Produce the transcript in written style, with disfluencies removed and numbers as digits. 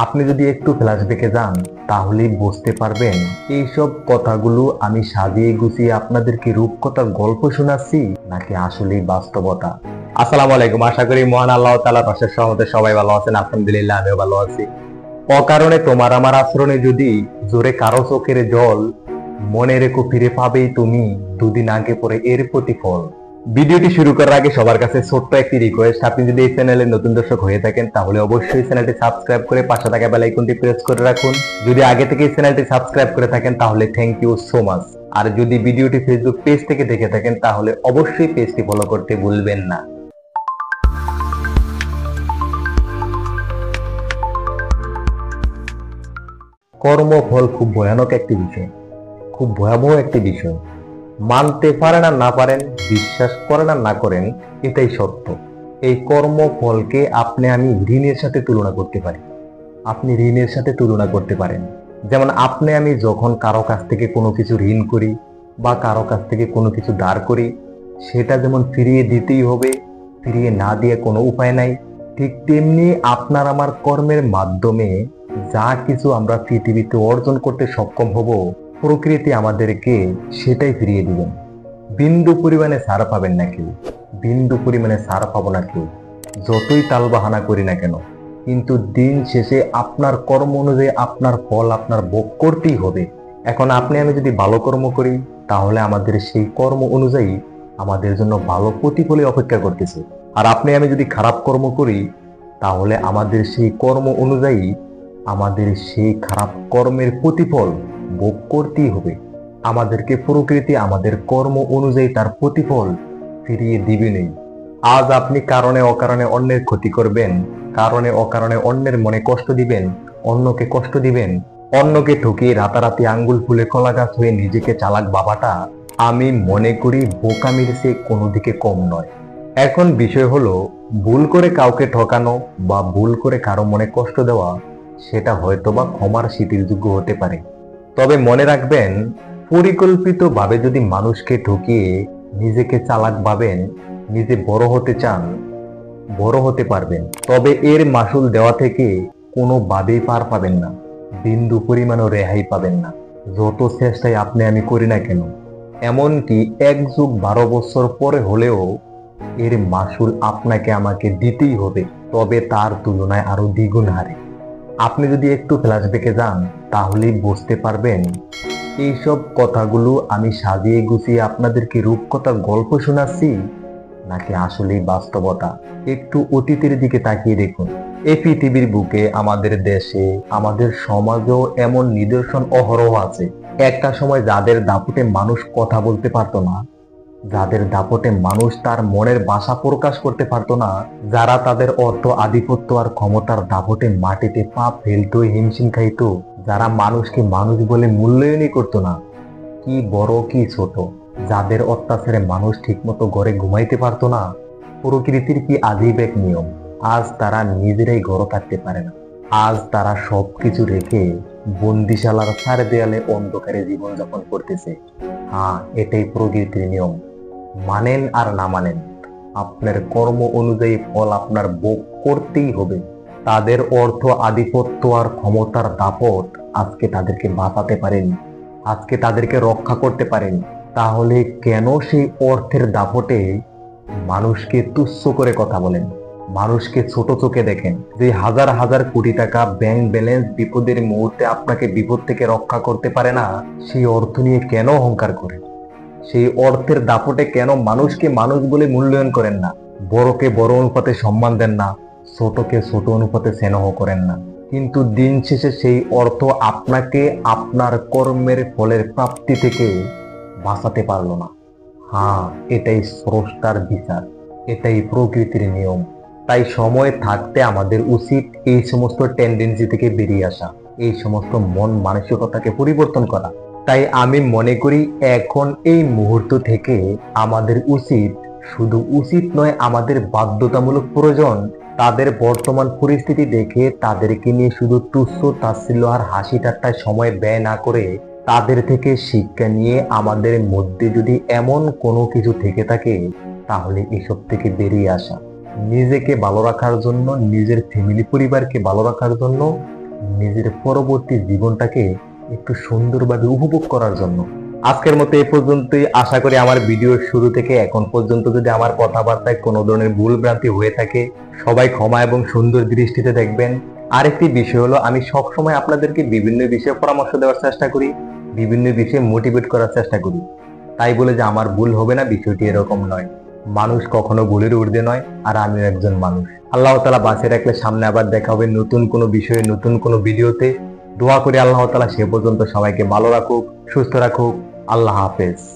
আপনি যদি একটু ফ্ল্যাশব্যাকে যান তাহলেই বুঝতে পারবেন এইসব কথাগুলো আমি সাজিয়ে গুছিয়ে আপনাদেরকে রূপকথার গল্প শোনাচ্ছি নাকি আসলেই বাস্তবতা। আসসালামু আলাইকুম, আশা করি মহান আল্লাহ তাআলার অশেষ রহমতে সবাই ভালো আছেন। আলহামদুলিল্লাহ, আমিও ভালো আছি। অকারণে তোমার আমার আচরণে যদি জোরে কারো চোখের জল, মনে রেখো ফিরে পাবেই তুমি দুদিন আগে পরে এর প্রতিফল। ভিডিওটি শুরু করার আগে সবার কাছে ছোট্ট একটি রিকোয়েস্ট, আপনি যদি এই চ্যানেলে নতুন দর্শক হয়ে থাকেন তাহলে অবশ্যই চ্যানেলটি সাবস্ক্রাইব করে পাশে থাকা বেল আইকনটি প্রেস করে রাখুন। যদি আগে থেকে এই চ্যানেলটি সাবস্ক্রাইব করে থাকেন তাহলে থ্যাংক ইউ সো মাচ। আর যদি ভিডিওটি ফেসবুক পেজ থেকে দেখে থাকেন তাহলে অবশ্যই পেজটি ফলো করতে ভুলবেন না। কর্মফল খুব ভয়ানক একটি বিষয়, খুব ভয়াবহ একটি বিষয়। মানতে পারেন আর না পারেন, বিশ্বাস করেন আর না করেন, এটাই সত্য। এই কর্মফলকে আপনি আমি ঋণের সাথে তুলনা করতে পারি। আপনি ঋণের সাথে তুলনা করতে পারেন। যেমন আপনি আমি যখন কারো কাছ থেকে কোনো কিছু ঋণ করি বা কারো কাছ থেকে কোনো কিছু ধার করি, সেটা যেমন ফিরিয়ে দিতেই হবে, ফিরিয়ে না দিয়ে কোনো উপায় নাই, ঠিক তেমনি আপনার আমার কর্মের মাধ্যমে যা কিছু আমরা পৃথিবীতে অর্জন করতে সক্ষম হব, প্রকৃতি আমাদেরকে সেটাই ফিরিয়ে দিবেন। বিন্দু পরিমাণে ছাড় পাবেন না কেউ, বিন্দু পরিমাণে ছাড় পাবো না কেউ, যতই তালবাহানা করি না কেন। কিন্তু দিন শেষে আপনার কর্ম অনুযায়ী আপনার ফল আপনার ভোগ করতেই হবে। এখন আপনি আমি যদি ভালো কর্ম করি তাহলে আমাদের সেই কর্ম অনুযায়ী আমাদের জন্য ভালো প্রতিফলই অপেক্ষা করতেছে। আর আপনি আমি যদি খারাপ কর্ম করি তাহলে আমাদের সেই কর্ম অনুযায়ী আমাদের সেই খারাপ কর্মের প্রতিফল ভোগ করতেই হবে। আমাদেরকে প্রকৃতি আমাদের কর্ম অনুযায়ী তার প্রতিফল ফিরিয়ে দিবেনই। আজ আপনি কারণে অকারণে অন্যের ক্ষতি করবেন, কারণে অকারণে অন্যের মনে কষ্ট দিবেন, অন্যকে কষ্ট দিবেন, অন্যকে ঠকিয়ে রাতারাতি আঙ্গুল ফুলে কলা গাছ হয়ে নিজেকে চালাক বাবাটা আমি মনে করি বোকামির চেয়ে কোনো দিকে কম নয়। এখন বিষয় হলো, ভুল করে কাউকে ঠকানো বা ভুল করে কারো মনে কষ্ট দেওয়া সেটা হয়তোবা ক্ষমার স্বীকৃতিযোগ্য হতে পারে। তবে মনে রাখবেন, পরিকল্পিতভাবে যদি মানুষকে ঠকিয়ে নিজেকে চালাক ভাবেন, নিজে বড় হতে চান, বড় হতে পারবেন, তবে এর মাসুল দেওয়া থেকে কোনোভাবেই পার পাবেন না, বিন্দু পরিমাণও রেহাই পাবেন না। যত চেষ্টাই আপনি আমি করি না কেন, এমনকি 1 যুগ 12 বছর পরে হলেও এর মাসুল আপনাকে আমাকে দিতেই হবে, তবে তার তুলনায় আরো দ্বিগুণ হারে। আপনি যদি একটু ফ্ল্যাশব্যাকে যান তাহলেই বুঝতে পারবেন এইসব কথাগুলো আমি সাজিয়ে গুছিয়ে আপনাদেরকে রূপকথার গল্প শোনাচ্ছি নাকি আসলেই বাস্তবতা। একটু অতীতের দিকে তাকিয়ে দেখুন। এই পৃথিবীর বুকে, আমাদের দেশে, আমাদের সমাজেও এমন নিদর্শন অহরহ আছে। একটা সময় যাদের দাপটে মানুষ কথা বলতে পারতো না, যাদের দাপটে মানুষ তার মনের ভাষা প্রকাশ করতে পারতো না, যারা তাদের অর্থ আধিপত্য আর ক্ষমতার দাপটে মাটিতে পা ফেলতো, হিমশিম খাইতো, যারা মানুষকে মানুষ বলে মূল্যায়নই করতো না, কি বড় কি ছোট, যাদের অত্যাচারে মানুষ ঠিকমতো ঘরে ঘুমাইতে পারতো না। প্রকৃতির কি আজীব এক নিয়ম, আজ তারা নিজেরাই ঘরে থাকতে পারে না। আজ তারা সবকিছু রেখে বন্দিশালার চার দেয়ালে অন্ধকারে জীবনযাপন করতেছে। হ্যাঁ, এটাই প্রকৃতির নিয়ম। মানেন আর না মানেন, আপনার কর্ম অনুযায়ী ফল আপনার ভোগ করতেই হবে। তাদের অর্থ আধিপত্য আর ক্ষমতার দাপট আজকে তাদেরকে বাঁচাতে পারেনি, আজকে তাদেরকে রক্ষা করতে পারেনি। তাহলে কেন সেই অর্থের দাপটে মানুষকে তুচ্ছ করে কথা বলেন, মানুষকে ছোট চোখে দেখেন? যে হাজার হাজার কোটি টাকা ব্যাংক ব্যালেন্স বিপদের মুহূর্তে আপনাকে বিপদ থেকে রক্ষা করতে পারে না, সেই অর্থ নিয়ে কেন অহংকার করেন? সেই অর্থের দাপটে কেন মানুষকে মানুষ বলে মূল্যায়ন করেন না? বড়কে বড় অনুপাতে সম্মান দেন না, ছোটকে ছোট অনুপাতে স্নেহ করেন না। কিন্তু দিন শেষে সেই অর্থ আপনাকে আপনার কর্মের ফলের প্রাপ্তি থেকে বাঁচাতে পারলো না। হ্যাঁ, এটাই স্রষ্টার বিচার, এটাই প্রকৃতির নিয়ম। তাই সময় থাকতে আমাদের উচিত এই সমস্ত টেন্ডেন্সি থেকে বেরিয়ে আসা, এই সমস্ত মন মানসিকতাকে পরিবর্তন করা। তাই আমি মনে করি এখন এই মুহূর্ত থেকে আমাদের উচিত, শুধু উচিত নয়, আমাদের বাধ্যতামূলক প্রয়োজন, তাদের বর্তমান পরিস্থিতি দেখে তাদেরকে নিয়ে শুধু তুচ্ছ তাচ্ছিল্য আর হাসি ঠাট্টায় সময় ব্যয় না করে তাদের থেকে শিক্ষা নিয়ে আমাদের মধ্যে যদি এমন কোনো কিছু থেকে থাকে তাহলে এসব থেকে বেরিয়ে আসা, নিজেকে ভালো রাখার জন্য, নিজের ফ্যামিলি পরিবারকে ভালো রাখার জন্য নিজের পরবর্তী জীবনটাকে একটু সুন্দরভাবে উপভোগ করার জন্য। আজকের মতো এই পর্যন্তই। আশা করি আমার ভিডিওর শুরু থেকে এখন পর্যন্ত যদি আমার কথাবার্তায় কোনো ধরনের ভুল ভ্রান্তি হয়ে থাকে, সবাই ক্ষমা এবং সুন্দর দৃষ্টিতে দেখবেন। আরেকটি বিষয় হলো, আমি সবসময় আপনাদেরকে বিভিন্ন বিষয়ে পরামর্শ দেওয়ার চেষ্টা করি, বিভিন্ন বিষয়ে মোটিভেট করার চেষ্টা করি। তাই বলে যে আমার ভুল হবে না, বিষয়টি এরকম নয়। মানুষ কখনো ভুলের ঊর্ধ্বে নয়, আর আমিও একজন মানুষ। আল্লাহ তাআলা বাঁচিয়ে রাখলে সামনে আবার দেখা হবে নতুন কোনো বিষয়ে, নতুন কোনো ভিডিওতে। দোয়া করি আল্লাহ তাআলা সে পর্যন্ত সবাইকে ভালো রাখুক, সুস্থ রাখুক। আল্লাহ হাফেজ।